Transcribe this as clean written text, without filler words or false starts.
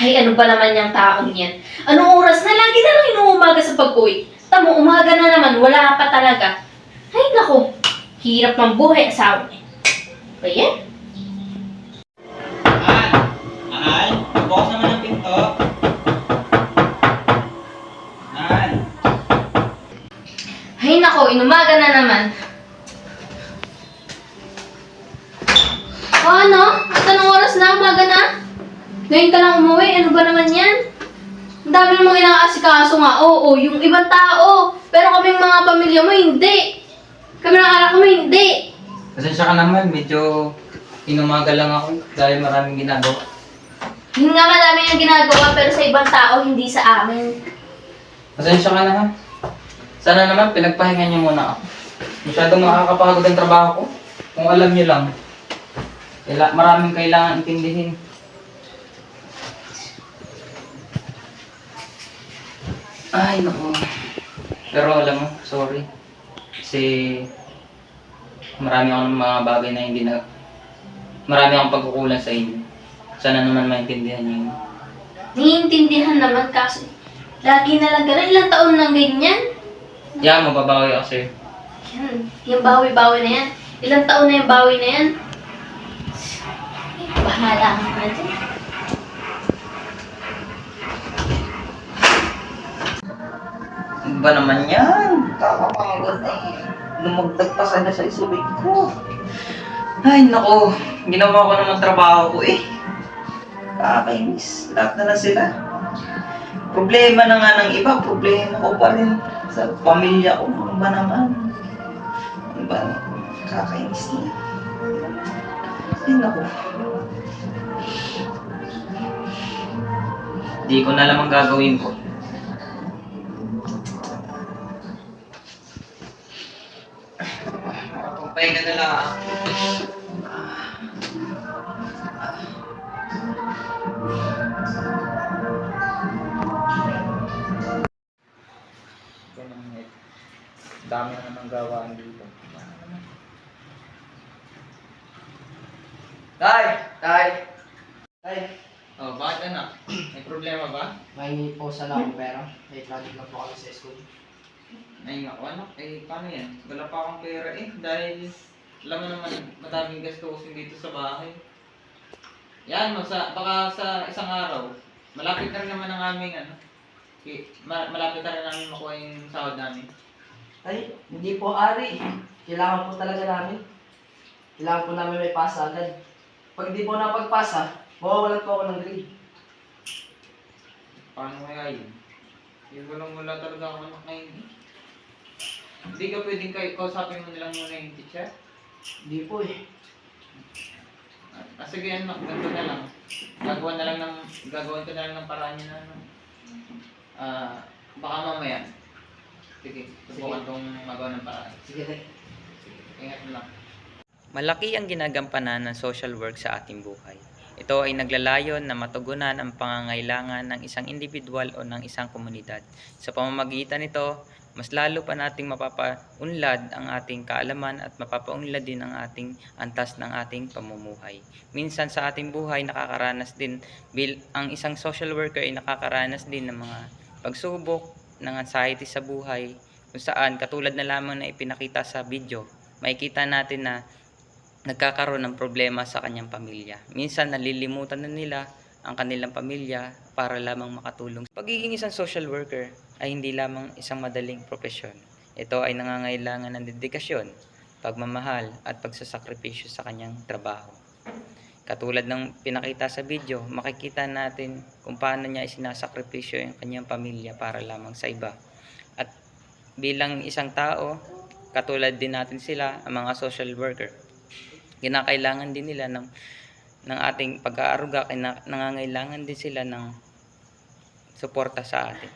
Ay, ano ba naman yung taong yan? Anong oras na? Lagi na lang inuumaga sa pag-uwi. Tamo, umaga na naman, wala pa talaga. Ay, naku, hirap ng buhay asawa niya. Ayan. Mahal, bukas naman ang pinto. Mahal. Ay, naku, inumaga na naman. O ano? At anong oras na? Umaga na? Ngayon ka lang umuwi? Ano ba naman yan? Ang dami namang inaasikaso nga. Oo, yung ibang tao. Pero kaming mga pamilya mo, hindi. Kami ng anak mo, hindi. Pasensya ka naman, medyo inumaga lang ako dahil maraming ginagawa. Yun nga madami yung ginagawa, pero sa ibang tao, hindi sa amin. Pasensya ka na ha. Sana naman pinagpahinga niyo muna ako. Masyadong makakapagod ang trabaho ko. Kung alam niyo lang, maraming kailangan intindihin. Ay, naku. Pero alam mo, sorry. Kasi marami akong mga bagay na marami akong pagkukulang sa inyo. Sana naman maintindihan niyo yun. Naiintindihan naman kasi. Lagi na lang ganun. Ilang taon lang ganyan. Yeah, mababawi ako sa'yo. Yan. Yung bawi-bawi na yan. Ilang taon na yung bawi na yan. Bahala ka na dyan. Ano ba naman yan? Kakapagod na eh. Lumagdag pa sana sa isubig ko. Ay, nako. Ginawa ko naman trabaho ko eh. Kakainis. Lahat na lang sila. Problema na nga ng iba. Problema ko pa rin sa pamilya ko. Ano ba naman? Ano ba? Kakainis na. Ay, nako. Di ko na alam ang gagawin ko. Pahinga na lang. Dami na naman gawaan dito. Tay! Tay! Ay, Oh, bakit anak? May problema ba? mahingi po sana akong pera. May project lang po kami sa school. Ay, naku anak, eh paano yan? Wala pa akong pera eh, dahil alam mo naman, madaming gastusin dito sa bahay. Yan, baka sa isang araw, malapit na rin naman ang aming malapit na rin namin makuha yung sahod namin. Ay, hindi po ari. Kailangan po talaga namin. Kailangan po namin may pasa agad. Pag di po napagpasa, mawawalan po ako ng grade. Paano kaya yun? Yung wala talaga ako anak ngayon eh. Hindi ka pwedeng kausapin mo nilang muna yung teacher? Hindi po eh. Sige anak, ganito na lang. Gagawin ko na lang ng paraan niya na baka mamaya. Sige, subukan kong magawa ng paraan. Sige, tay. Ingat mo lang. Malaki ang ginagampanan ng social work sa ating buhay. Ito ay naglalayon na matugunan ang pangangailangan ng isang individual o ng isang komunidad. Sa pamamagitan nito, mas lalo pa nating mapapaunlad ang ating kaalaman at mapapaunlad din ang ating antas ng ating pamumuhay. Minsan sa ating buhay nakakaranas din, ang isang social worker ay nakakaranas din ng mga pagsubok ng anxiety sa buhay, kung saan katulad na lamang na ipinakita sa video, makikita natin na nagkakaroon ng problema sa kanyang pamilya. Minsan nalilimutan na nila ang kanilang pamilya para lamang makatulong. Pagiging isang social worker ay hindi lamang isang madaling propesyon. Ito ay nangangailangan ng dedikasyon, pagmamahal at pagsasakripisyo sa kanyang trabaho. Katulad ng pinakita sa video, makikita natin kung paano niya isinasakripisyo yung kanyang pamilya para lamang sa iba. At bilang isang tao, katulad din natin sila, ang mga social worker, kinakailangan din nila ng ating pag-aaruga, nangangailangan din sila ng suporta sa atin.